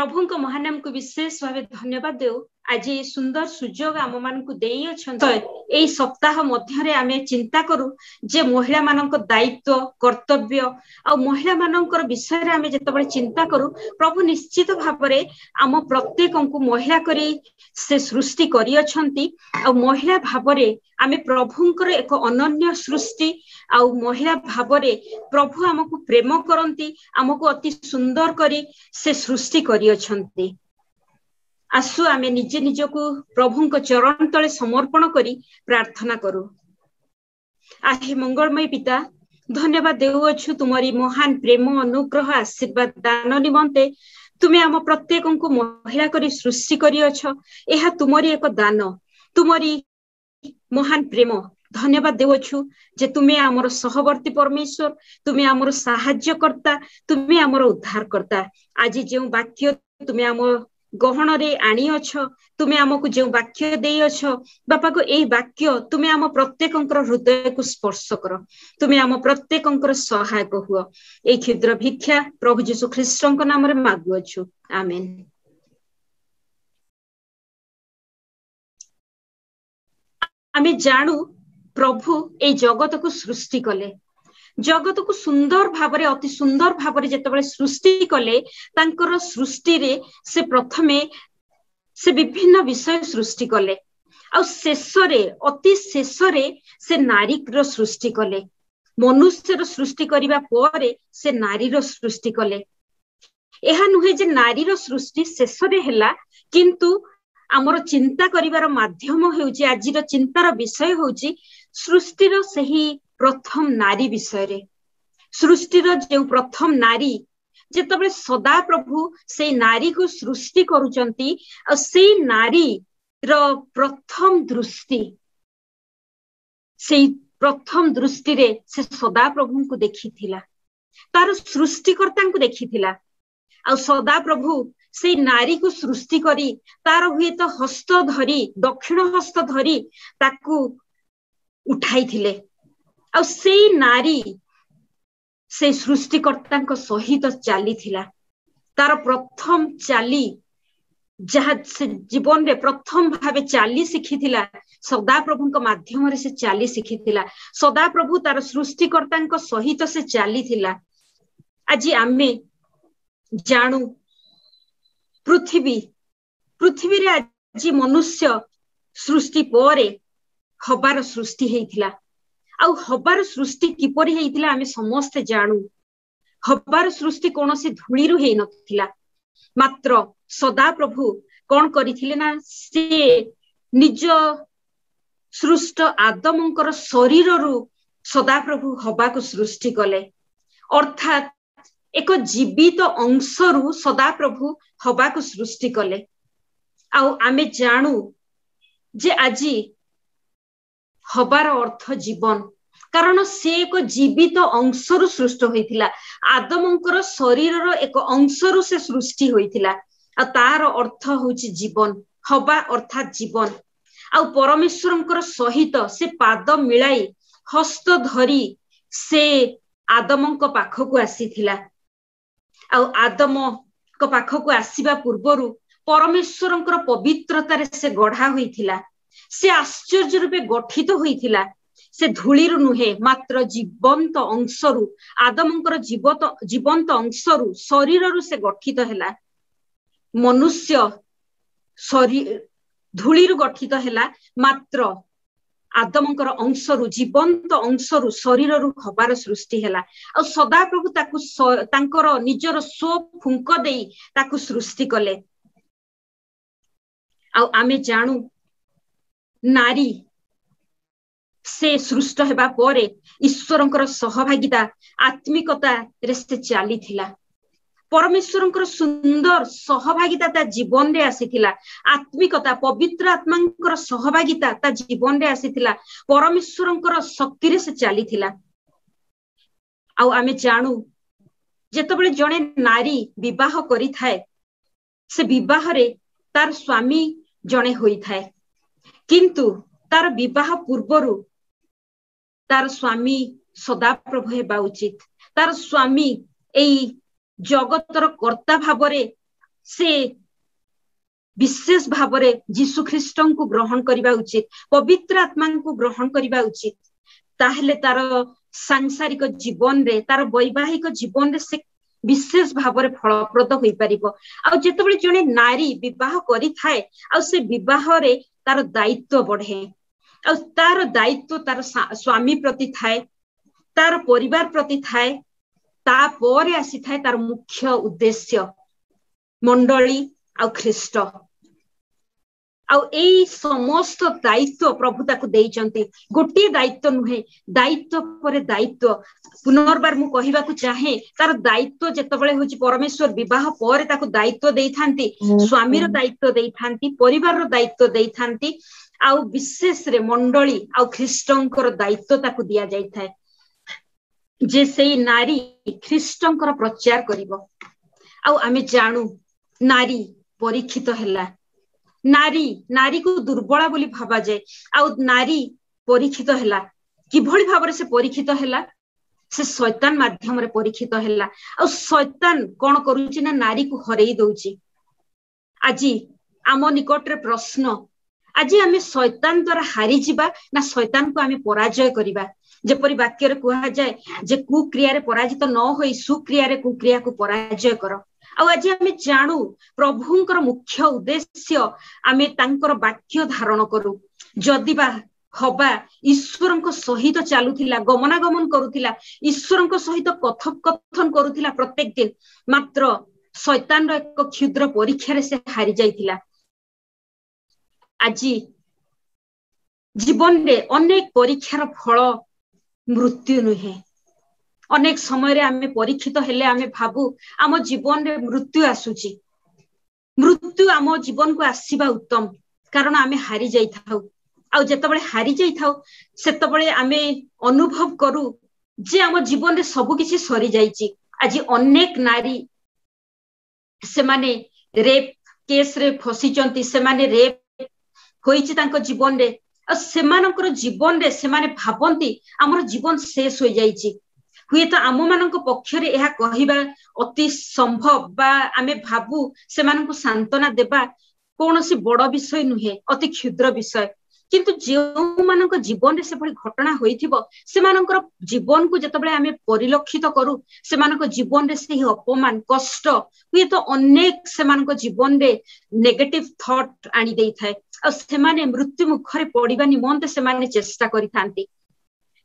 प्रभुଙ୍କ महानाम को विशेष भाव धन्यवाद देउ। आज सुंदर सुजोग आम मान को देई अछंत एई सप्ताह मध्य आमे चिंता करू जे महिला मानक दायित्व कर्तव्य आ महिला मानकर विषय रे आमे जतबे चिंता करू प्रभु निश्चित भाव रे आम प्रत्येक को महिला करी से सृष्टि करी अछंती आ महिला भाव रे आमे प्रभुंकर एक अनन्य सृष्टि आ महिला भाव रे प्रभु हमकु प्रेम करंती हमकु अति सुंदर करी से सृष्टि करी अछंती। आसु आमे निजे निजको प्रभुंक चरण तले समर्पण करी प्रार्थना करू। आहे मंगलमय पिता धन्यवाद देउअछु तुमरी महान प्रेम अनुग्रह आशीर्वाद दान निमंते तुमे आम प्रत्येक को महिला करी सृष्टि करी अछ। एहा तुमरी एक दान तुमरी महान प्रेम धन्यवाद देउअछु जे तुमे आमर सहवर्ती परमेश्वर तुमे आमर सहाय्यकर्ता तुमे आमर उद्धारकर्ता। आज जेउ वाक्य तुमे आम गहन रे आनी अछ तुमे आमको जो वाक्य दे अछ बापा को एई वाक्य तुमे आम प्रत्येक हृदय को स्पर्श कर तुमे आम प्रत्येक सहायक हुआ। एई क्षुद्र भिक्षा प्रभु यीशु ख्रीष्ट नाम रे मागु अछु आमेन। आमे जानू प्रभु एई जगत को सृष्टि कले जगत को सुंदर भावरे अति सुंदर भावरे जेतेबेले सृष्टि कले तांकर सृष्टि रे से प्रथमे से विभिन्न विषय सृष्टि कले आ शेषरे अति शेषरे से नारी रो सृष्टि कले मनुष्य रो सृष्टि करिबा परे से नारी रो सृष्टि कले। एहा नुहे जे नारी रो सृष्टि शेषरे हैला किंतु आमर चिंता करिवार माध्यम हेउची आजिर चिंतार विषय होउची सृष्टिर सही प्रथम नारी विषय रे सृष्टिर जो प्रथम नारी जेतबे सदा प्रभु से नारी को सृष्टि करूचंती और से नारी रो प्रथम दृष्टि से प्रथम दृष्टि रे से सदा प्रभु को देखिथिला तार सृष्टिकर्ता को देखिथिला आ सदा प्रभु से नारी को सृष्टि करी तार हुए तो हस्त धरी दक्षिण हस्त धरी ताकू उठाई थिले आ से नारी से सृष्टिकर्ता सहित चली थिला तार प्रथम चाली जहा से जीवन रे प्रथम भावे चाली शिखी थिला सदा प्रभु को माध्यम रे से चाली शिखी थिला सदा प्रभु तार सृष्टिकर्ता सहित से चाली थिला। आज आमे जानू पृथ्वी रे आज मनुष्य सृष्टि परे हबार सृष्टि हेइथिला आउ हबार सृष्टि किपरि हेइथिला आमे समस्त जानू। हबार सृष्टि कोनोसी धूलिरु हेइ नथिला मात्र सदा प्रभु कोन करिथिले ना से निज सृष्ट आदमंकर शरीररु सदा प्रभु हबा को सृष्टि कले अर्थात एक जीवित अंशरु सदा प्रभु हबा को सृष्टि कले। आउ आमे जानू जे आजी हबार अर्थ जीवन कारण से एक जीवित अंशरु सृष्टि होइथिला आदमंकर शरीरर एक अंशरु से सृष्टि होइथिला आ तार अर्थ होची जीवन हबा अर्थात जीवन। आ परमेश्वरंकर सहित से पाद मिलाई हस्त धरी से आदमंक पाखकु आसीथिला आ आदम को पाखकु आसीबा पूर्वरु परमेश्वरंकर पवित्रतारे से गढ़ा होइथिला से आश्चर्य रूपे गठित होइथिला से धूलिरु नुहे मात्र जीवंत अंशरु आदमंकर जीवंत अंशरु शरीररु से गठित हैला मनुष्य शरीर धूलिरु गठित हैला मात्र आदमंकर अंशरु जीवंत अंशरु शरीररु हबार सृष्टि हैला आ सदा प्रभु ताकु तांकर निजर स्व फुंक देई ताकु सृष्टि कले। आ आमे जानू नारी से सृष्ट हेबा परे ईश्वरंकर सहभागिता आत्मिकता रे से चाली थिला परमेश्वरंकर सुंदर सहभागिता ता जीवन रे आसीथिला आत्मिकता पवित्र आत्मांकर सहभागिता ता जीवन रे आसीथिला परमेश्वरंकर शक्ति रे से चाली थिला। आ आमे जानू जेतबेले जणे नारी विवाह करी थाए से विवाह रे तार स्वामी जणे होई थाए किंतु तार विवाह पूर्वरु तार स्वामी सदा प्रभु हेबा उचित तार स्वामी एई जगतर कर्ता भावरे से विशेष भावरे जीशु ख्रीष्टन को ग्रहण करबा उचित, पवित्र आत्मा को ग्रहण करबा उचित, ताहले तार सांसारिक जीवन रे, तार वैवाहिक जीवन रे से विशेष भावरे फलप्रद होई परिबो। आ जेतबेले जने नारी विवाह करि थाए आ से विवाह रे तार दायित्व बढ़े, आ तार दायित्व तार स्वामी प्रति थाए, तार परिवार प्रति थाए, ता परे आसी थाए तार मुख्य उद्देश्य मंडली आ ख्रीष्ट। आई समस्त दायित्व प्रभु ताकू देइचंती, गोटे दायित्व नुहे, दायित्व परे दायित्व। पुनर्बार मु कहिबा को चाहे तार दायित्व जेतबेले होची परमेश्वर विवाह परे ताकू दायित्व देइथांती, स्वामीर दायित्व देइथांती, परिवार रो दायित्व देइथांती, आ विशेष रे मंडली आ ख्रीष्टंकर दायित्व ताकू दिया जाई थाए जे सेई नारी ख्रीष्टंकर प्रचार करिवो। आ आमे जानू नारी परीक्षित हैला, नारी को दुर्बला बोली भाबा जाए, आ नारी परीक्षित हैला किभଳି भाबरे से परीक्षित हैला, से शैतान माध्यम रे परीक्षित हैला। आ शैतान कोन करूची ना नारी को हरेई दउची। आजी आम निकट रे प्रश्न, आजी आमे शैतान द्वारा हारी जिबा ना शैतान को आमे पराजय करिबा। जेपरि वाक्य रे कुहा जाए जे कुक्रिया रे पराजित न होई सुक्रिया रे कुक्रिया को पराजय करो। आज आमे जानू प्रभुंकर मुख्य उद्देश्य आमे तांकर वाक्य धारण करू। जदि बा हबा ईश्वरंक सहित चालुथिला, गमनागमन करुथिला, ईश्वरंक सहित कथोपकथन करुथिला प्रत्येक दिन, मात्र शैतान रो एक क्षुद्र परीक्षा रे से हारि जाइथिला। आजी जीवन रे अनेक परीक्षार फल मृत्यु नुहे। अनेक समय रे आमे परीक्षित हेले आमे भाबू आम जीवन रे मृत्यु आसुची, मृत्यु आम जीवन को आसीबा उत्तम, कारण आमे हारि जाई थाउ। आ जेतबेले हारि जाई थाउ सेतबेले आमे अनुभव करू जे आम जीवन रे सब किछि सरी जाईची। आज अनेक नारी से माने रेप केस रे फसीचंती, से माने रेप होईची तांको जीवन रे, आ सेमानकर जीवन रे से माने भाबंती हमर जीवन शेष होई जाईची। हुए तो आम मान पक्षरे यह कहवा अति संभव बा आमे भाबू से सांत्वना देबा कौन सी बड़ विषय नुहे, अति क्षुद्र विषय, किंतु जो मान जीवन रे से भली घटना होइथिबो सेमानकर जीवन को जतबेले आमे परिलक्षित करू, सेमानकर जीवन रे से अपमान कष्ट हुए तो अनेक सेमानकर जीवन रे नेगेटिव थॉट आनी देई थाए, आ सेमाने मृत्यु मुखरे पड़िबा निमंते सेमाने चेष्टा करिथांती।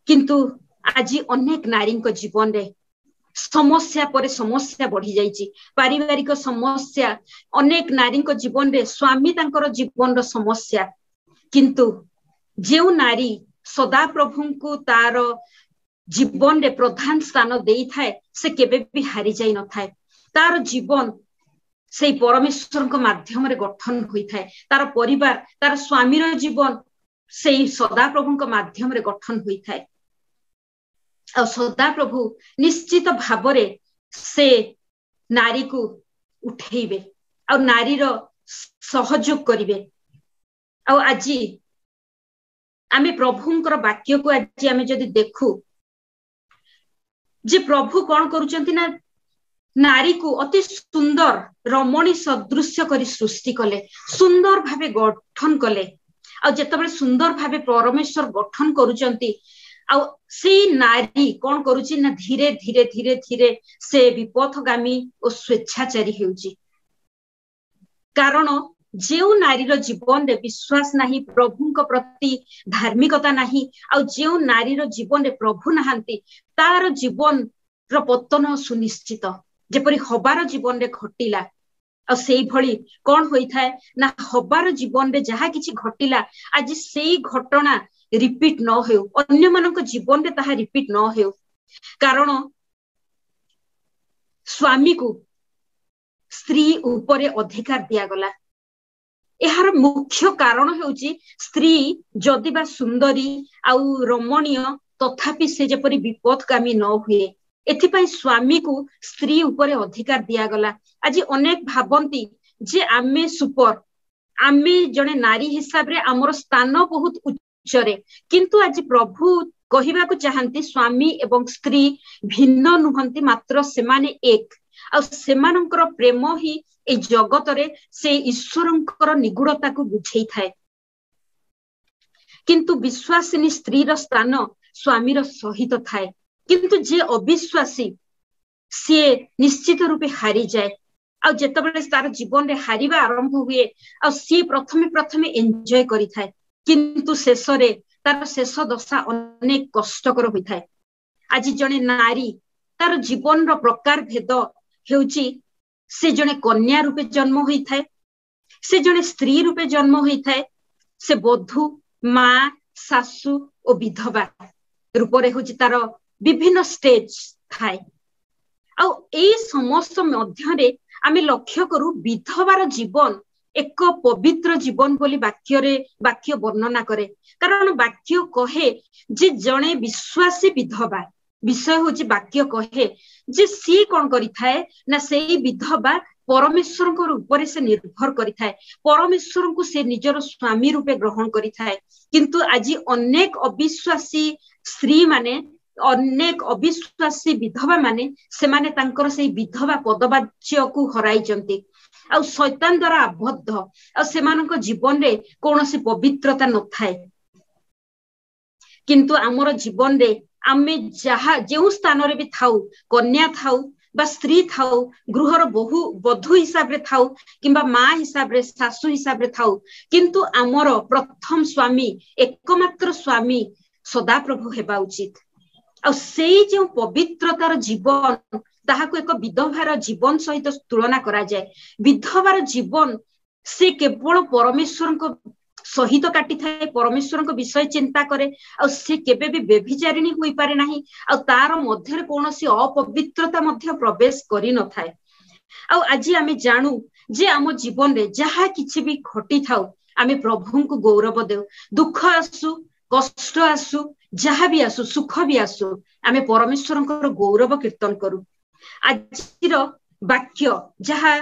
किंतु आज अनेक नारी जीवन रे समस्या पर समस्या बढ़ी जाइए, पारिवारिक समस्या, अनेक नारी जीवन रे स्वामी तांकर जीवन रो समस्या, किंतु जो नारी सदा प्रभु को तार जीवन रे प्रधान स्थान देई थाए से केबे भी हारी जाई न थाए। तार जीवन से परमेश्वर के माध्यम रे गठन होई थाए, तार परिवार तार स्वामी रो जीवन से सदा प्रभु के माध्यम रे गठन होई थाए। आ सदा प्रभु निश्चित भावरे से नारी को उठेबे और नारी रो सहयोग करिवे। आज आमे प्रभुंकर वाक्य को आज आमे जदि देखू जे प्रभु कौन करुचंती ना नारी को अति सुंदर रमणी सदृश्य करी सृष्टि कले, सुंदर भावे गठन कले। आ जेतबेले सुंदर भावे परमेश्वर गठन करुचंती आ से नारी कौन करुची ना धीरे धीरे धीरे धीरे से विपथगामी और स्वेच्छाचारी हेउची। कारण जो नारीर जीवन रे विश्वास नहीं, प्रभुंक प्रति धार्मिकता नहीं, आ जो नारीर जीवन रे प्रभु नहांती तार जीवन रो पतन सुनिश्चित। जेपरि हबार जीवन रे घटिला आ सेई भली कौन होई थाए ना हबार जीवन रे जहा किछि घटिला आज सेई घटना रिपीट न हो, अन्य मानक जीवन रे ताहा रिपीट न हो। कारण स्वामी को स्त्री ऊपर अधिकार दिया गला। यार मुख्य कारण हेउची स्त्री जदि बा सुंदरी आउ रमणीय तथापि से जेपरि विपथगामी न हुए, एथिपाई स्वामी को स्त्री ऊपर अधिकार दिया गला। आज अनेक भाबंती जे आमे सुपर, आमे जने नारी हिसाब रे हमर स्थान बहुत उच्चरे, किंतु आज प्रभु कहिबा को चाहंती स्वामी एवं स्त्री भिन्न नुहंती, मात्र सेमाने एक। आ सेमानकर प्रेम ही ए जगतरे से ईश्वरंकर निगूढ़ता को बुझेई थाए किंतु विश्वासिनी स्त्री रो स्थान स्वामी सहित थाए किंतु जे अविश्वासी सी निश्चित रूपे हारी जाए आ जेतबेले तार जीवन रे हारिबा आरंभ हुए आ सी प्रथमे प्रथमे एन्जॉय करि थाए किंतु शेष रे तार शेष दशा अनेक कष्टकर होई थाए। आज जने नारी तार जीवन रो प्रकार भेद हेउची से जने कन्या रूपे जन्म होई थाए से जने स्त्री रूपे जन्म होई थाए से बधू माँ सासु और विधवा रूप रे होची तार विभिन्न स्टेज थाए आ ए समस्त मध्यरे आमे लक्ष्य करू विधवार जीवन एक पवित्र जीवन बोली वाक्य वर्णना करे कारण वाक्य कहे जे जने विश्वासी विधवा विषय होची वाक्य कहे जे सी कौन करि थाए ना सेई विधवा परमेश्वर को ऊपर से निर्भर करि थाए परमेश्वर को से निजर स्वामी रूपे ग्रहण करि थाए किंतु आज अनेक अविश्वासी स्त्री माने अनेक अविश्वासी विधवा माने से माने तांकर से विधवा पदवाच्य को हराई जंती आ शैतान द्वारा आबद्ध आ सेमानक जीवन रे कोनोसी पवित्रता न थाए किंतु हमर जीवन रे आमे जहा जेउ स्थान रे भी थाउ कन्या थाउ बा स्त्री थाउ गृहर बहु बधू हिसाब रे थाउ किंबा माँ हिसाब रे सासु हिसाब रे थाउ किंतु हमर प्रथम स्वामी एकमात्र स्वामी सदा प्रभु हेबा उचित आ सेई जे पवित्रतार जीवन ताहाको एक विधवार जीवन सहित तुलना करा जाए विधवार जीवन से केवल परमेश्वर को सहित काटी थाए परमेश्वर को विषय चिंता करे आ से केबे भी बेभिचारिणी होई पारे नाही आ तार मध्य कोनोसी अपवित्रता मध्य प्रवेश करि न थाए आ आज आमे जानू जे आम जीवन रे जहा किछि भी घटी थाउ आमे प्रभु को गौरव देउ दुख आसु कष्ट आसु जहा भी आसु सुख भी आसु आमे परमेश्वर को गौरव कीर्तन करू। आजिर वाक्य जहा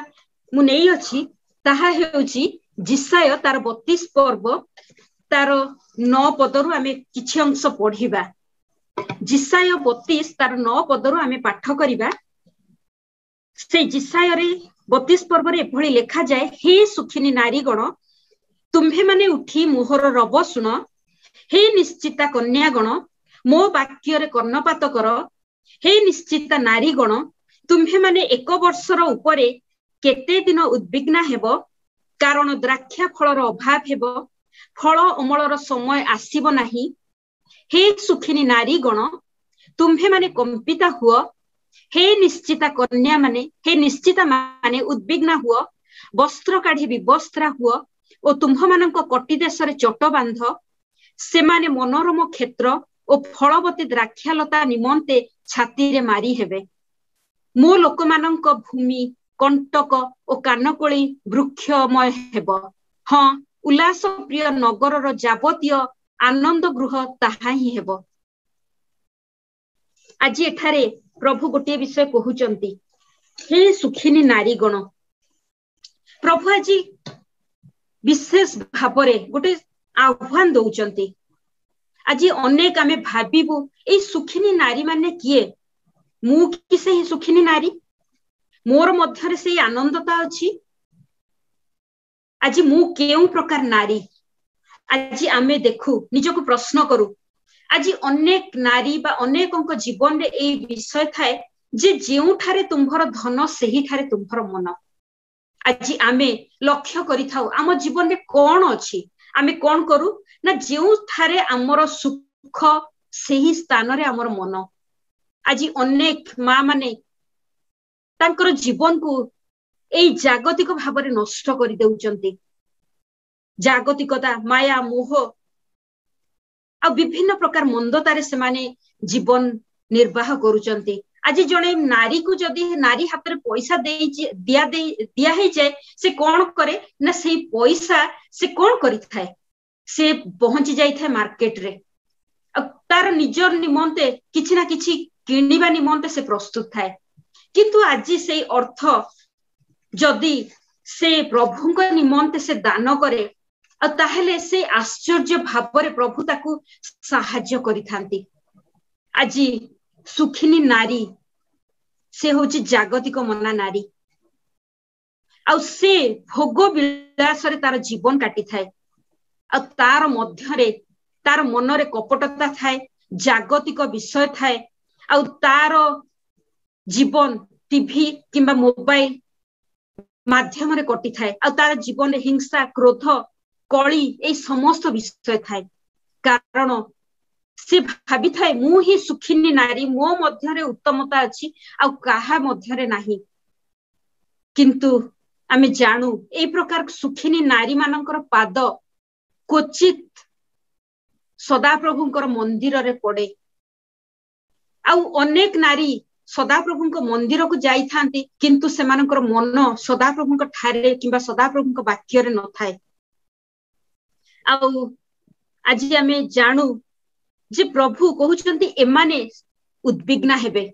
मु नेई अछि ताहा हेउची जिसाय तार 32 पर्व तार 9 पदरु आमे किछि अंश पढिबा जिसाय 32 तार 9 पदरु आमे पाठ करिबा से जिसाय रे 32 पर्व रे एभଳି लेखा जाए हे सुखिनी नारी गण तुम्भे माने उठी मोहर रब सुन हे निश्चिता कन्या गण मो वाक्य रे कर्णपात कर हे निश्चिता नारी गण तुम्भे माने 1 वर्षर उपरे केते दिन उद्विग्ना हेबो कारण द्राक्षा फलर अभाव हेबो फल अमलर समय आसीबो नाही हे सुखिनी नारी गण तुम्भे माने कंपिता हुओ हे निश्चिता कन्या माने हे निश्चिता माने उद्विग्ना हुओ वस्त्र काढ़ी विवस्त्रा हुओ ओ तुम्भ मानक कटी देश रे चट बांध से माने मनोरम क्षेत्र ओ फलवती द्राक्षालता निमंते छाती रे मारी हेबे मो लोक मानक भूमि कंटक ओ कानकोली वृक्षमय हेबो हाँ उल्लास प्रिय नगर जावतीय आनंद गृह ताहा ही हेबो। आज एठारे प्रभु गोटे विषय कहउचंती हे सुखिनी नारी गण प्रभु आज विशेष भावरे गोटे आह्वान दउचंती आज अनेक आमे भाबिबु ए सुखिनी नारी माने किए मु कि से सुखिनी नारी मोर मध्यरे से आनंदता अछि आज मु केउ प्रकार नारी आज आमे देखु निजको प्रश्न करू आज अनेक नारी बा अनेकक जीवन रे ए विषय थाए जे जेउ ठारे तुम्भर धन सेही ठारे तुम्भर मन आज आमे लक्ष्य करि थाउ आम जीवन रे कोन अछि आमे कोन करू ना जेउ ठारे हमर सुख सेही स्थान रे हमर मन आज अनेक माँ माने तांकर जीवन को एई जागतिक भावरे नष्ट करि देउचंती जागतिकता माया मोह आ विभिन्न प्रकार मंदतारे से माने जीवन निर्वाह करूचंती आज जने नारी को जदी नारी हाथ रे पैसा दिया हे जाए से कोन करे ना सेई पैसा से कोन करि थाए से पहुंची जाई थाए मार्केट रे तार निजर निमंते किछि ना किछि किनिबा निमंते से प्रस्तुत थाए किंतु आज से अर्थ जदी से प्रभु को निमंते से दान करे ताहेले से आश्चर्य भावरे प्रभु ताकू साहाय्य करिथांती। आज सुखिनी नारी से होची जागतिक मना नारी ଆଉ ସେ ଭୋଗ ବିଳାସରେ ତାର ଜୀବନ କାଟିଥାଏ। ଆଉ ତାର ମଧ୍ୟରେ ତାର ମନରେ କପଟତା ଥାଏ, ଜାଗତିକ ବିଷୟ ଥାଏ, ଆଉ ତାର ଜୀବନ ଟିଭି କିମ୍ବା ମୋବାଇଲ ମାଧ୍ୟମରେ କଟିଥାଏ। ଆଉ ତାର ଜୀବନରେ ହିଂସା, କ୍ରୋଧ, କଳି ଏଇ ସମସ୍ତ ବିଷୟ ଥାଏ। କାରଣ ସେ ଭାବିଥାଏ ମୁଁ ହିଁ ସୁଖିନୀ ନାରୀ, ମୋ ମଧ୍ୟରେ ଉତ୍ତମତା ଅଛି ଆଉ କାହା ମଧ୍ୟରେ ନାହିଁ। କିନ୍ତୁ ଆମେ ଜାଣୁ ଏଇ ପ୍ରକାର ସୁଖିନୀ ନାରୀ ମାନଙ୍କର ପାଦ କ୍ୱଚିତ ସଦାପ୍ରଭୁଙ୍କର ମନ୍ଦିରରେ ପଡେ। ଆଉ ଅନେକ ନାରୀ ସଦାପ୍ରଭୁଙ୍କ ମନ୍ଦିରକୁ ଯାଇଥାନ୍ତି, କିନ୍ତୁ ସେମାନଙ୍କର ମନ ସଦାପ୍ରଭୁଙ୍କ ଠାରେ କିମ୍ବା ସଦାପ୍ରଭୁଙ୍କ ବାକ୍ୟରେ ନଥାଏ। ଆଉ ଆଜି ଆମେ ଜାଣୁ ଯେ ପ୍ରଭୁ କହୁଛନ୍ତି ଏମାନେ ଉଦ୍ବିଗ୍ନା ହେବେ।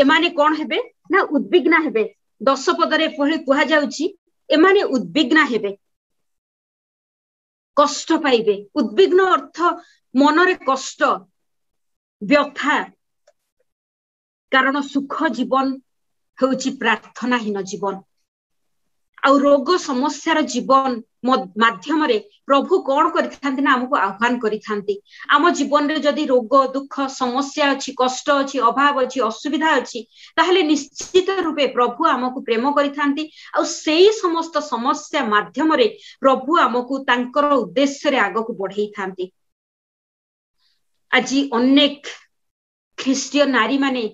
ଏମାନେ କଣ ହେବେ ନା ଉଦ୍ବିଗ୍ନା ହେବେ। 10 ପଦରେ ଏଭଳି କୁହାଯାଉଛି, ଏମାନେ ଉଦ୍ବିଗ୍ନା ହେବେ, କଷ୍ଟ ପାଇବେ। ଉଦ୍ବିଗ୍ନ ଅର୍ଥ ମନରେ କଷ୍ଟ, ବ୍ୟଥା। କାରଣ ସୁଖ ଜୀବନ ହେଉଛି ପ୍ରାର୍ଥନାହୀନ ଜୀବନ। ଆଉ ରୋଗ ସମସ୍ୟାର ଜୀବନ ମାଧ୍ୟମରେ ପ୍ରଭୁ କଣ କରିଥାନ୍ତି ନା ଆମକୁ ଆହ୍ୱାନ କରିଥାନ୍ତି। ଆମ ଜୀବନରେ ଯଦି ରୋଗ, ଦୁଃଖ, ସମସ୍ୟା ଅଛି, କଷ୍ଟ ଅଛି, ଅଭାବ ଅଛି, ଅସୁବିଧା ଅଛି, ତାହେଲେ ନିଶ୍ଚିତ ରୂପେ ପ୍ରଭୁ ଆମକୁ ପ୍ରେମ କରିଥାନ୍ତି। ଆଉ ସେଇ ସମସ୍ତ ସମସ୍ୟା ମାଧ୍ୟମରେ ପ୍ରଭୁ ଆମକୁ ତାଙ୍କର ଉଦ୍ଦେଶ୍ୟରେ ଆଗକୁ ବଢେଇଥାନ୍ତି। ଆଜି ଅନେକ ଖ୍ରୀଷ୍ଟୀୟ ନାରୀ ମାନେ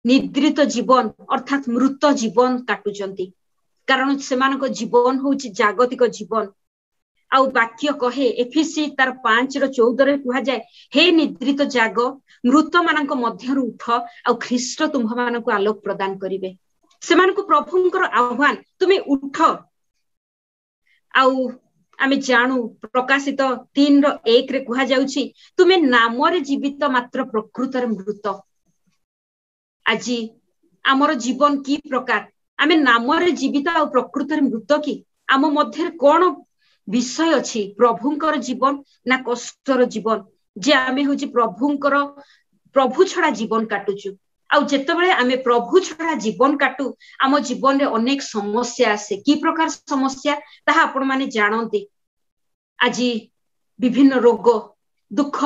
ନିଦ୍ରିତ ଜୀବନ ଅର୍ଥାତ୍ ମୃତ ଜୀବନ କାଟୁଛନ୍ତି। କାରଣ ସେମାନଙ୍କ ଜୀବନ ହଉଛି ଜାଗତିକ ଜୀବନ। ଆଉ ବାକ୍ୟ କହେ, ଏଫିସି ତାର 5:14 କୁହାଯାଏ, ହେ ନିଦ୍ରିତ ଜାଗ, ମୃତ ମାନଙ୍କ ମଧ୍ୟରୁ ଉଠ, ଆଉ ଖ୍ରୀଷ୍ଟ ତୁମ୍ଭମାନଙ୍କୁ ଆଲୋକ ପ୍ରଦାନ କରିବେ। ସେମାନଙ୍କୁ ପ୍ରଭୁଙ୍କର ଆହ୍ୱାନ, ତୁମେ ଉଠ। ଆଉ ଆମେ ଜାଣୁ ପ୍ରକାଶିତ 3:1 କୁହାଯାଉଛି, ତୁମେ ନାମରେ ଜୀବିତ ମାତ୍ର ପ୍ରକୃତରେ ମୃତ। ଆଜି ଆମର ଜୀବନ କି ପ୍ରକାର? ଆମେ ନାମରେ ଜୀବିତ ଆଉ ପ୍ରକୃତରେ ମୃତ କି? ଆମ ମଧ୍ୟରେ କଣ ବିଷୟ ଅଛି? ପ୍ରଭୁଙ୍କର ଜୀବନ ନା କଷ୍ଟର ଜୀବନ? ଯେ ଆମେ ହଉଛି ପ୍ରଭୁ ଛଡା ଜୀବନ କାଟୁଛୁ। ଆଉ ଯେତେବେଳେ ଆମେ ପ୍ରଭୁ ଛଡା ଜୀବନ କାଟୁ, ଆମ ଜୀବନରେ ଅନେକ ସମସ୍ୟା ଆସେ। କି ପ୍ରକାର ସମସ୍ୟା ତାହା ଆପଣ ମାନେ ଜାଣନ୍ତି। ଆଜି ବିଭିନ୍ନ ରୋଗ, ଦୁଃଖ,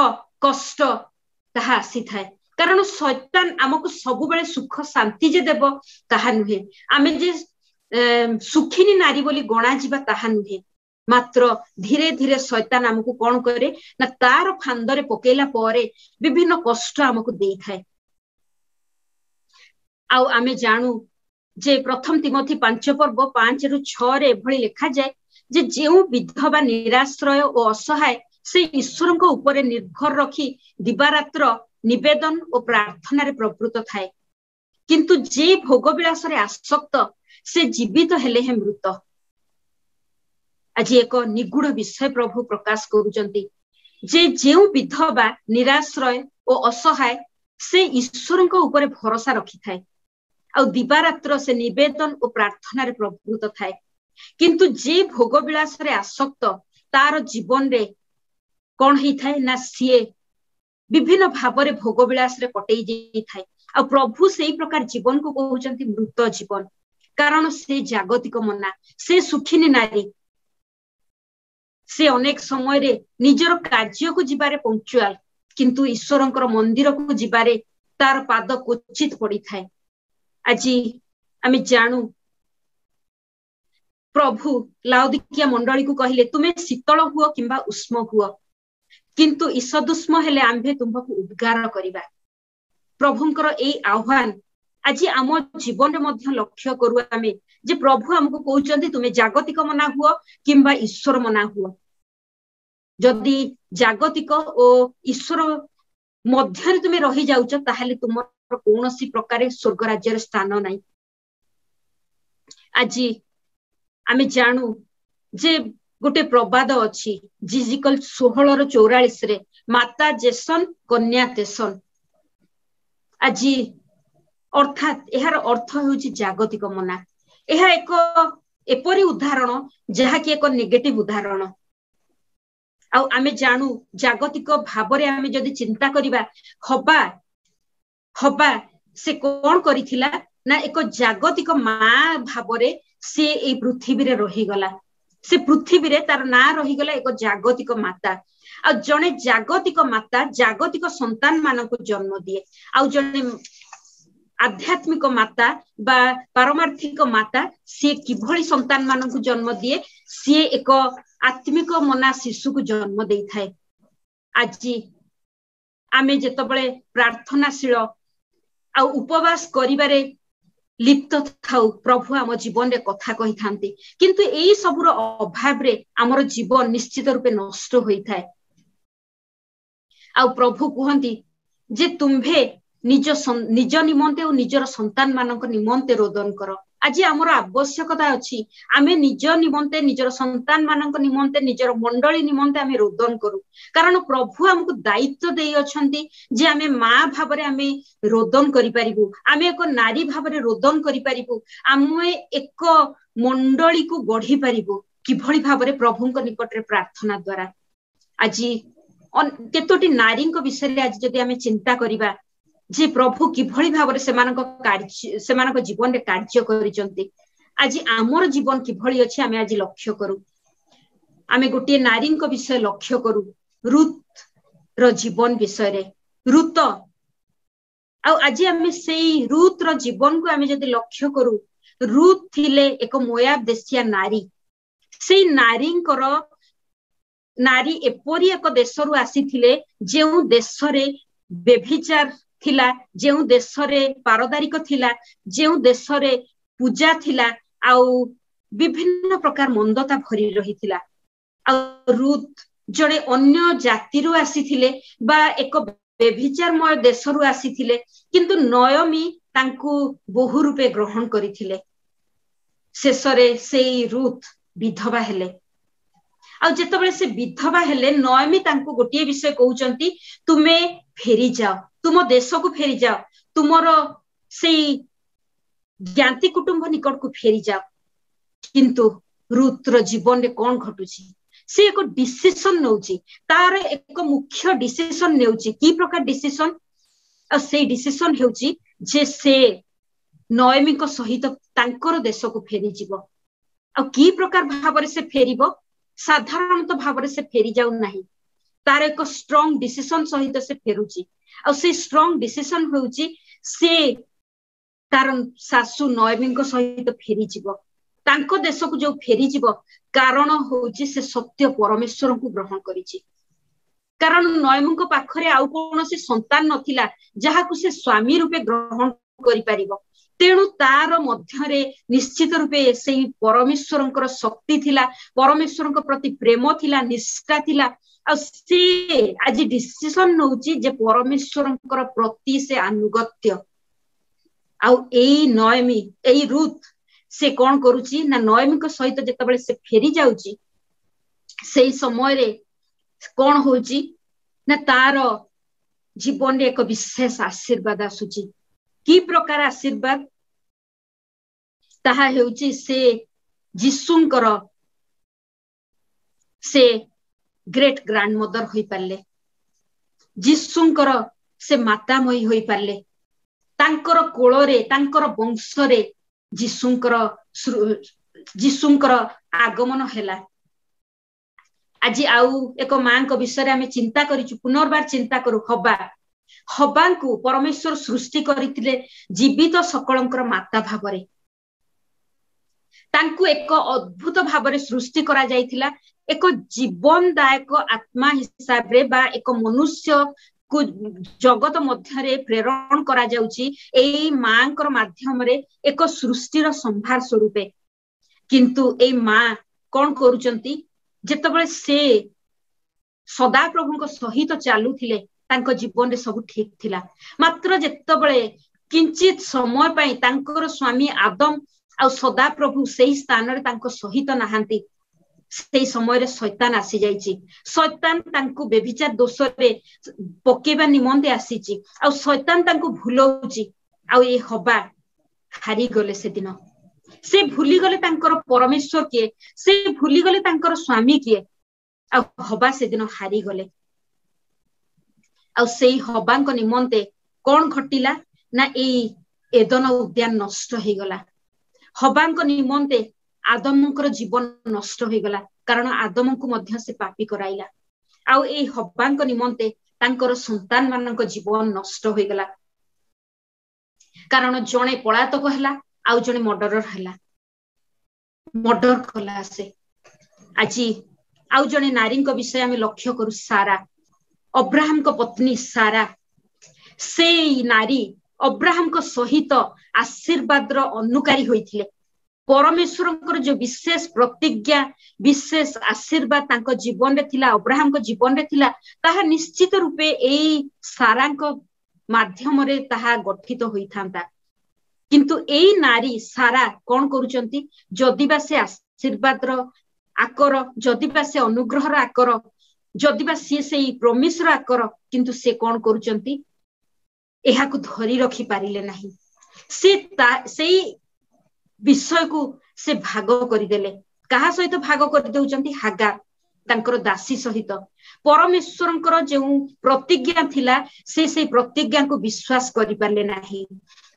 କଷ୍ଟ ତାହା ଆସିଥାଏ। କାରଣ ଶୈତାନ ଆମକୁ ସବୁବେଳେ ସୁଖ ଶାନ୍ତି ଯେ ଦେବ ତାହା ନୁହେଁ। ଆମେ ଯେ ସୁଖିନୀ ନାରୀ ବୋଲି ଗଣାଯିବା ତାହା ନୁହେଁ। ମାତ୍ର ଧୀରେ ଧୀରେ ଶୈତାନ ଆମକୁ କଣ କରେ ନା ତାର ଫାନ୍ଦରେ ପକେଇଲା ପରେ ବିଭିନ୍ନ କଷ୍ଟ ଆମକୁ ଦେଇଥାଏ। ଆଉ ଆମେ ଜାଣୁ ଯେ ପ୍ରଥମ ତିମୋଥୀ 5:5-6 ଏଭଳି ଲେଖାଯାଏ ଯେ ଯେଉଁ ବିଧବା, ନିରାଶ୍ରୟ ଓ ଅସହାୟ ସେ ଈଶ୍ୱରଙ୍କ ଉପରେ ନିର୍ଭର ରଖି ଦିବାରାତ୍ର ନିବେଦନ ଓ ପ୍ରାର୍ଥନାରେ ପ୍ରବୃତ୍ତ ଥାଏ। କିନ୍ତୁ ଯେ ଭୋଗ ବିଳାସରେ ଆସକ୍ତ ସେ ଜୀବିତ ହେଲେ ହେ ମୃତ। ଆଜି ଏକ ନିଗୁଡ ବିଷୟ ପ୍ରଭୁ ପ୍ରକାଶ କରୁଛନ୍ତି ଯେ ଯେଉଁ ବିଧବା, ନିରାଶ୍ରୟ ଓ ଅସହାୟ ସେ ଈଶ୍ୱରଙ୍କ ଉପରେ ଭରସା ରଖିଥାଏ ଆଉ ଦିବାରାତ୍ର ସେ ନିବେଦନ ଓ ପ୍ରାର୍ଥନାରେ ପ୍ରବୃତ୍ତ ଥାଏ। କିନ୍ତୁ ଯେ ଭୋଗ ବିଳାସରେ ଆସକ୍ତ ତାର ଜୀବନରେ କଣ ହେଇଥାଏ ନା ସିଏ ବିଭିନ୍ନ ଭାବରେ ଭୋଗ ବିଳାସରେ କଟେଇ ଯାଇଥାଏ। ଆଉ ପ୍ରଭୁ ସେଇ ପ୍ରକାର ଜୀବନକୁ କହୁଛନ୍ତି ମୃତ ଜୀବନ। କାରଣ ସେ ଜାଗତିକ ମନା, ସେ ସୁଖିନୀ ନାରୀ। ସେ ଅନେକ ସମୟରେ ନିଜର କାର୍ଯ୍ୟକୁ ଯିବାରେ ପଙ୍କ୍ଚୁଆଲ, କିନ୍ତୁ ଈଶ୍ୱରଙ୍କର ମନ୍ଦିରକୁ ଯିବାରେ ତାର ପାଦ କ୍ୱଚିତ ପଡିଥାଏ। ଆଜି ଆମେ ଜାଣୁ ପ୍ରଭୁ ଲାଉଦିକିଆ ମଣ୍ଡଳୀକୁ କହିଲେ, ତୁମେ ଶୀତଳ ହୁଅ କିମ୍ବା ଉଷ୍ମ ହୁଅ, କିନ୍ତୁ ଈଷଦୁଷ୍ମ ହେଲେ ଆମ୍ଭେ ତୁମ୍ଭକୁ ଉଦ୍ଗାର କରିବା। ପ୍ରଭୁଙ୍କର ଏଇ ଆହ୍ୱାନ ଆଜି ଆମ ଜୀବନରେ ମଧ୍ୟ ଲକ୍ଷ୍ୟ କରୁ ଆମେ ଯେ ପ୍ରଭୁ ଆମକୁ କହୁଛନ୍ତି ତୁମେ ଜାଗତିକ ମନା ହୁଅ କିମ୍ବା ଈଶ୍ୱର ମନା ହୁଅ। ଯଦି ଜାଗତିକ ଓ ଈଶ୍ୱର ମଧ୍ୟରେ ତୁମେ ରହିଯାଉଛ ତାହେଲେ ତୁମର କୌଣସି ପ୍ରକାରେ ସ୍ୱର୍ଗ ରାଜ୍ୟରେ ସ୍ଥାନ ନାହିଁ। ଆଜି ଆମେ ଜାଣୁ ଯେ ଗୋଟେ ପ୍ରବାଦ ଅଛି ଜିଜିକଲ 16:44 ମାତା ଜେସନ କନ୍ୟା ତେସନ। ଆଜି ଅର୍ଥାତ୍ ଏହାର ଅର୍ଥ ହେଉଛି ଜାଗତିକ ମନା। ଏହା ଏକ ଏପରି ଉଦାହରଣ ଯାହାକି ଏକ ନେଗେଟିଭ ଉଦାହରଣ। ଆଉ ଆମେ ଜାଣୁ ଜାଗତିକ ଭାବରେ ଆମେ ଯଦି ଚିନ୍ତା କରିବା ହବା ସେ କଣ କରିଥିଲା ना एक जागतिक माँ भावरे से ए पृथ्वी रे रहीगला से पृथ्वी रे तार ना रहीगला एक जागतिक माता आ जने जागतिक माता जागतिक संतान मानक जन्म दिए आ जने आध्यात्मिक माता बा पारमार्थिक माता सी किभली संतान मानक जन्म दिए सी एक आत्मिक मना शिशु को जन्म दे थाए आज आमे जेतबळे प्रार्थनाशील आ उपवास करिबारे लिप्त थाउ प्रभु आम जीवन रे कथा कहि थांती किंतु एई सबुर अभाव रे हमर जीवन निश्चित रूपे नष्ट होई थाए आ प्रभु कहंती जे तुम्भे निज निमंते और निजर संतान मानक निमंते रोदन कर आज आमर आवश्यकता अछि आमे निज निमंते निजर संतान मानक निमंते निजर मंडली निमंते आमे रोदन करू कारण प्रभु हमको दायित्व देई अछंती जे आमे माँ भाबरे आमे रोदन करि परिबु आमे एक नारी भाबरे रोदन करि परिबु आमे एक मंडली को गढ़ी परिबु किभली भाबरे प्रभुंक निकट रे प्रार्थना द्वारा आज केतोटी नारी विषय आज जदि आमे चिंता करिबा जे प्रभु किभली भाबरे सेमानक जीवन रे कार्य करिसंती आज आमर जीवन किभली अछि आमे आज लक्ष्य करू आमे गोटे नारी विषय लक्ष्य करू रुत रो जीवन विषय रे रुत आ आज आमे सेई रुत रो जीवन को आमे जदि लक्ष्य करू रुत थिले एक मोयाब देशिया नारी सेई नारी एपरी एक देशरू आसीथिले जेउ देशरे बेभिचार थिला जेउ देशरे पारदारिक थिला जेउ देशरे पूजा थिला आउ विभिन्न प्रकार मंदता भरी रहिथिला आ रुत जड़े अन्य जाति रु आसीथिले बा एक बेभिचारमय देशरू आसीथिले किंतु नयमी तांकु बहु रूपे ग्रहण करिथिले शेषरे सेई रुत विधवा हेले आ जेतबेले से विधवा हेले नयमी तांकु गोटे विषय कहउचंती तुमे फेरी जाओ तुम देश को फेरी जाओ तुमर से ज्ञाति कुटुंब निकट को फेरी जाओ किंतु रुतर जीवन रे कौन घटुची से एक डिसीजन नउची तार एक मुख्य डिसीजन नेउची की प्रकार डिसीजन आ से डिसीजन हेउची जे से नयमी को सहित तांकर देश को फेरी जीवो आ की प्रकार भाबरे से फेरीबो साधारणतः भाबरे से फेरी जाउ नाही तार एक स्ट्रांग डिसीजन सहित से फेरुची आ से स्ट्रांग डिसीजन होउची से तार सासु नयमी को सहित फेरी जीवो तांको देश को जो फेरी जीवो कारण होउची से सत्य परमेश्वर को ग्रहण करिची कारण नयमी को पाखरे आउ कोनोसी संतान नथिला जहा को से स्वामी रूपे ग्रहण करि परिबो तेणु तार मध्यरे निश्चित रूपे से परमेश्वरंकर शक्ति थिला परमेश्वरंक प्रति प्रेम थिला निष्ठा थिला आ से आज डिसीजन नउची जे परमेश्वरंकर प्रति से अनुगत्य आ एई नयमी एई रुत से कोन करूची ना नयमी को सहित जेतबेले से फेरी जाउची सेई समय रे कोन होउची ना तार जीवन रे एक विशेष आशीर्वाद आसुची की प्रकार आशीर्वाद ताहा हेउची से जिसुंकर से ग्रेट ग्रैंड मदर होई पारले जिसुंकर से मातामयी होई पारले तांकर कोଳରେ तांकर वंशरे जिसुंकर आगमन हैला आज आउ एक मां को विषय आमे चिंता करिछु पुनर्बार चिंता करू हबांकु परमेश्वर सृष्टि करिथिले जीवित सकलंकर माता भाबरे तांकु एक अद्भुत भाबरे सृष्टि करा जायथिला एक जीवनदायक आत्मा हिसाब रे बा एक मनुष्य को जगत मध्यरे प्रेरण करा जाउची एई मांकर माध्यम रे एक सृष्टिर संभार स्वरूपे किंतु एई मां कोन करूचंती जेतबेले से सदा प्रभुंक सहित चालुथिले तांको जीवन रे सब ठीक थिला मात्र जेतबेले किंचित समय पई तांकर स्वामी आदम आ सदा प्रभु सेही स्थान रे तांको सहित नाहांती सेही समय रे शैतान आसी जाईची शैतान तांको बेभिचार दोष रे पकेबा निमंते आसीची आ शैतान तांको भुलौची आ ए हबा हारी गले से दिन से भूली गले तांकर परमेश्वर के से भूली गले तांकर स्वामी के आ हबा से दिन हारी गले आ सेही हबांक निमंते कोन घटिला ना ए एदन उद्यान नष्ट हो गला हवांक निमंते आदमंकर जीवन नष्ट हो गला कारण आदम को मध्य से पापी कराइला आउ ए हवांक निमंते तांकर संतान मानक जीवन नष्ट हो गला कारण जणे पलातक हैला आउ जणे मर्डरर हैला मर्डर कला से आज आउ जणे नारी विषय आम लक्ष्य करू सारा अब्राहम को पत्नी सारा से नारी अब्राहम को सहित आशीर्वाद अनुकारी होइथिले परमेश्वर जो विशेष प्रतिज्ञा विशेष आशीर्वाद तांको जीवन रे थिला अब्राहम को जीवन रे थिला ताहा निश्चित रूपे एई सारांको माध्यम रे ताहा गठित होई थांता किंतु एई नारी सारा कोन करूचंती जदिबा से आशीर्वाद रो आकर जदिबा से अनुग्रह रो आकर जदिबा से प्रॉमिस रो आकर किंतु से कोन करूचंती एहा को धरी रखी पारिले नाही से विषय को से भाग करदेले कहा सहित भाग कर दउचंती हागार तांकर दासी सहित परमेश्वरंकर जो प्रतिज्ञा थिला से प्रतिज्ञा को विश्वास करि पारले नाही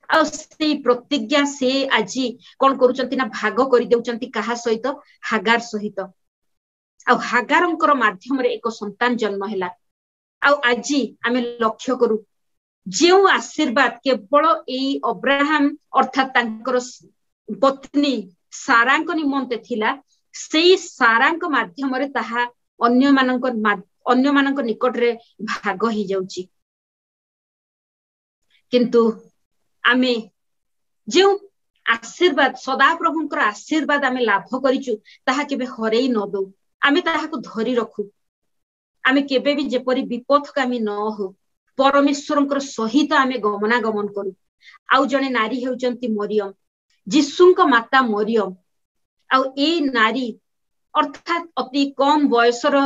आ से प्रतिज्ञा से आज कोन करूचंती ना भाग कर दउचंती कहा सहित हागार सहित आ हागारंकर माध्यम रे एक संतान जन्म हैला आ आज आमे लक्ष्य करू जो आशीर्वाद केवल एई अब्राहम अर्थात तांकर पत्नी सारांक निमंते थिला सेई सारांक माध्यम रे ताहा अन्य मानक निकट रे भाग ही जाउची किंतु आमे जो आशीर्वाद सदा प्रभुंकर आशीर्वाद आमे लाभ करिचु ताहा केबे हरेई न दउ आमे ताहा को धरी रखू आमे केबे भी जेपरि विपथगामी न हो परमेश्वरंकर सहित आमे गमनागमन करू आउ जने नारी हेउचंती मरियम जिसुंक माता मरियम आउ ए नारी अर्थात अति कम बयसर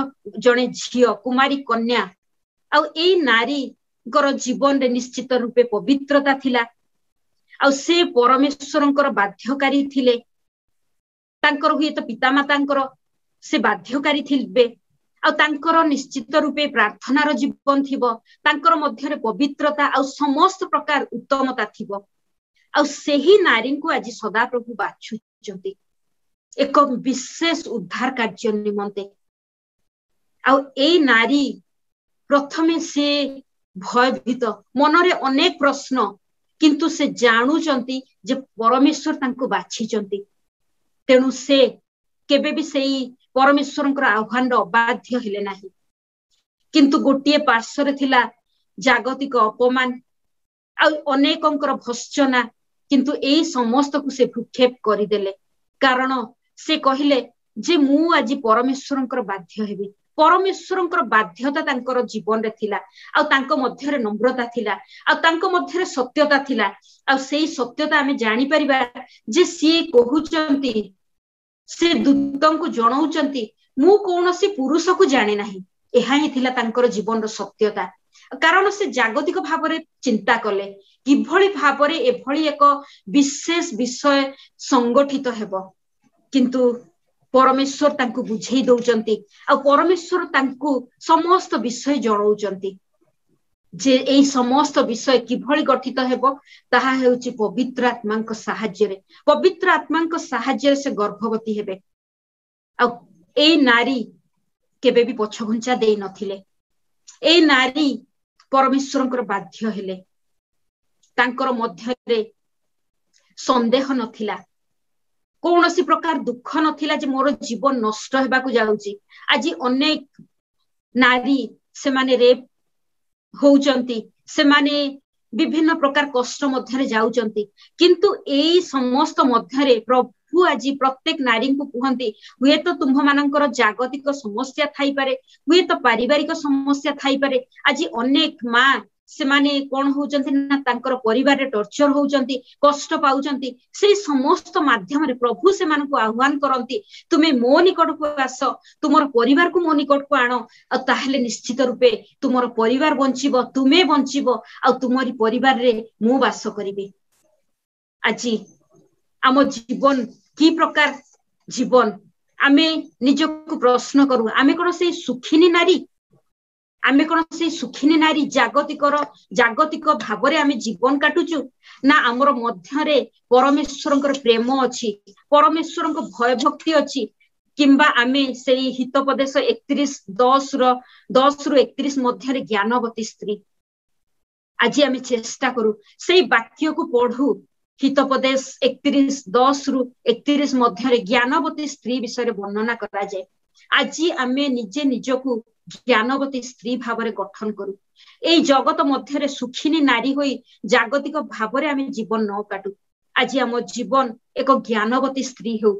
जने झियो कुमारी कन्या आउ ए नारी गर जीवन रे निश्चित रूपे पवित्रता थिला आउ से परमेश्वरंकर बाध्यकारी थिले तांकर हुएत पिता मातांकर से बाध्यकारी थिलबे आ तांकर निश्चित रूपे प्रार्थनार जीवन थिबो तांकर मध्य रे पवित्रता आ समस्त प्रकार उत्तमता थिबो आ सेही नारी को आज सदा प्रभु बाछुचंती एक विशेष उद्धार कार्य निमंते आ ए नारी प्रथमे से भयभीत मनरे अनेक प्रश्न किंतु से जानुचंती जे परमेश्वर तांको बाछिचंती तेनु से केबे भी सेही परमेश्वरंकर आह्वान अबाध्य हेले नाही किंतु गोटिए पार्श्व थिला जागतिक अपमान आ अनेकंकर भर्त्सना किंतु एई समस्त को से भूक्षेप करिदेले कारण से कहिले जे मु आज परमेश्वरंकर बाध्य हेबी परमेश्वरंकर बाध्यता तांकर जीवन रे थिला आ तांको मध्य रे नम्रता थिला आ तांको मध्य रे सत्यता थिला आ सेई सत्यता हमें जानि परिबा जे सी कहउचंती से दूतों को जणाउचंती मु कोनोसी पुरुष को जाने नाही एहा ही थिला तांकर जीवन रो सत्यता कारण से जागतिक भाव रे चिंता कले किभଳି भाबरे एभଳି एक विशेष विषय संगठित हेबो किंतु परमेश्वर तांको बुझेई दउचंती आ परमेश्वर तांको समस्त विषय जणाउचंती जे एई समस्त विषय किभଳି गठित हेबो ताहा हेउची पवित्र आत्मांक सहाय्य रे पवित्र आत्मांक सहाय्य से गर्भवती हेबे आ एई नारी केबे भी पछघुंचा देई नथिले एई नारी परमेश्वरंकर बाध्य हेले तांकर मध्य रे संदेह नथिला कोनोसी प्रकार दुख नथिला जे मोर जीवन नष्ट हेबा को जाउची आज अनेक नारी से माने रेप होउचंती से माने विभिन्न प्रकार कष्ट मध्य रे जाउचंती किंतु एई समस्त मध्य रे प्रभु आज प्रत्येक नारी को कहंती हुए तो तुम्ह मानकर जागतिक समस्या थाई पारे हुए तो पारिवारिक समस्या थाई पारे आज अनेक मां से माने कोन होउचंती ना तांकर परिवार रे टॉर्चर होउचंती कष्ट पाउचंती से समस्त माध्यम रे प्रभु से मान को आह्वान करंती तुमे मो निकट को आस तुमर परिवार को मो निकट को आनो आ ताहले निश्चित रूपे तुमर परिवार बंचिबो तुमे बंचिबो आ तुमरी परिवार रे मो वास करिबे आज आम जीवन की प्रकार जीवन आमे निजको प्रश्न करू आमे कोन से सुखिनी नारी आमे कोन से सुखिनी नारी जागतिक भावरे आमे जीवन काटुचु ना हमर मध्यरे परमेश्वरंकर प्रेम अछि, परमेश्वरंक भय भक्ति अछि, किंबा आमे सेई हितोपदेश 31:10 रु 31 मध्यरे ज्ञानवती स्त्री। आज आमे चेष्टा करू सेई वाक्य को पढ़ू। हितोपदेश 31:10 रु 31 मध्यरे ज्ञानवती स्त्री विषय वर्णना करा जाय। आज आमे निजे निजको ज्ञानवती स्त्री भावरे गठन करू। एई जगत मध्यरे सुखिनी नारी होई जागतिक भावरे आमे जीवन न काटू। आज आम जीवन एक ज्ञानवती स्त्री हो।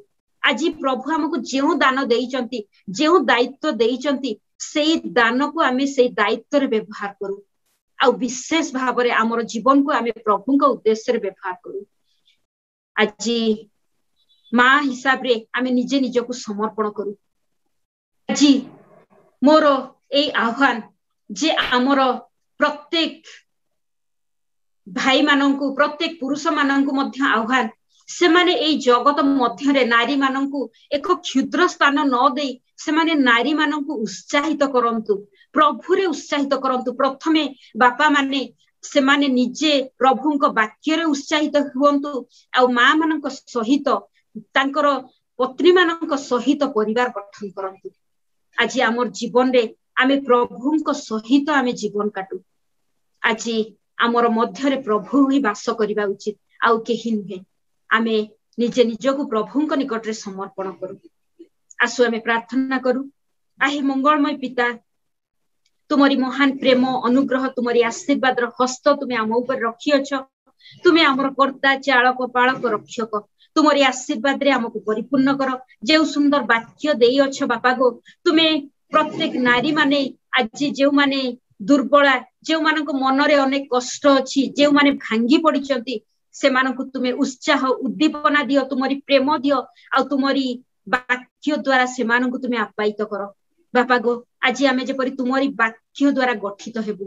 आज प्रभु हमको जेउ दान देइचंती, जेउ दायित्व देइचंती, सेई दान को आमे सेई दायित्व रे व्यवहार करू। आ विशेष भावरे आमर जीवन को आमे प्रभु का उद्देश्य रे व्यवहार करू। आज माँ हिसाब रे आमे निजे निजको समर्पण करू। आज मोर ए आह्वान जे आमर प्रत्येक भाई मानंकु, प्रत्येक पुरुष मानंकु मध्य आह्वान, से माने एई जगत मध्यरे नारी मानंकु एक क्षुद्र स्थान न देई से माने नारी मानंकु उत्साहित करंतु, प्रभुरे उत्साहित करंतु। प्रथमे बापा माने से माने निजे प्रभुंक वाक्य रे उत्साहित हुवंतु, आ माँ मानंक सहित तांकर पत्नी मानंक सहित परिवार गठन करंतु। आज आमर जीवन रे आमे प्रभुंक सहित आमे जीवन काटू। आज आमर मध्यरे प्रभु ही वास करिबा उचित, आउ केहि नुहे। आमे निजे निजको प्रभुंक निकट रे समर्पण करू। आसु आमे प्रार्थना करू। आहे मंगलमय पिता, तुमरी महान प्रेम अनुग्रह, तुमरी आशीर्वाद हस्त तुमे आम ऊपर रखी अछ। तुमे आमर कर्ता, चालक, पालक, रक्षक। तुमरी आशीर्वाद रे हमको परिपूर्ण कर। जे सुंदर वाक्य देई अछ बापा गो, तुमे प्रत्येक नारी माने आज जे माने दुर्बला, जे मानक मनरे अनेक कष्ट अछि, जे माने भांगी पड़िचंती, से मानक तुमे उत्साह उद्दीपना दियो, तुमरी प्रेम दियो, आ तुमरी वाक्य द्वारा से मानक तुमे आप्यायित कर बापा गो। आज आमे जेपरि तुमरी वाक्य द्वारा गठित हेबु,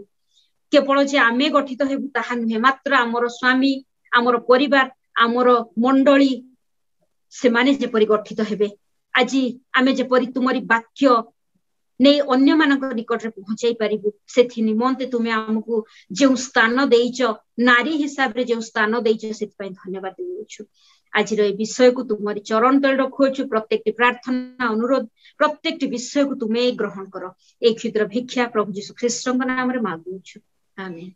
केवल जे आमे गठित हेबु ताहा नुहे, मात्र आमर स्वामी, आमर परिवार, आमर मंडली से माने जेपरि गठित हेबे। आज आमे जेपरि तुमरी वाक्य नै अन्य मानक निकट रे पहुंचाई पारिबु, सेथि निमंते तुमे हमकु जे स्थान देइछ, नारी हिसाब रे जे स्थान देइछ, सेति पय धन्यवाद देउछु। आज रे विषय को तुमरी चरण तल रखुछु। प्रत्येक प्रार्थना अनुरोध, प्रत्येक विषय को तुमे ग्रहण करो। एक क्षुद्र भिक्षा प्रभु यीशु ख्रीष्टଙ୍କ नाम रे मांगुछु, आमेन।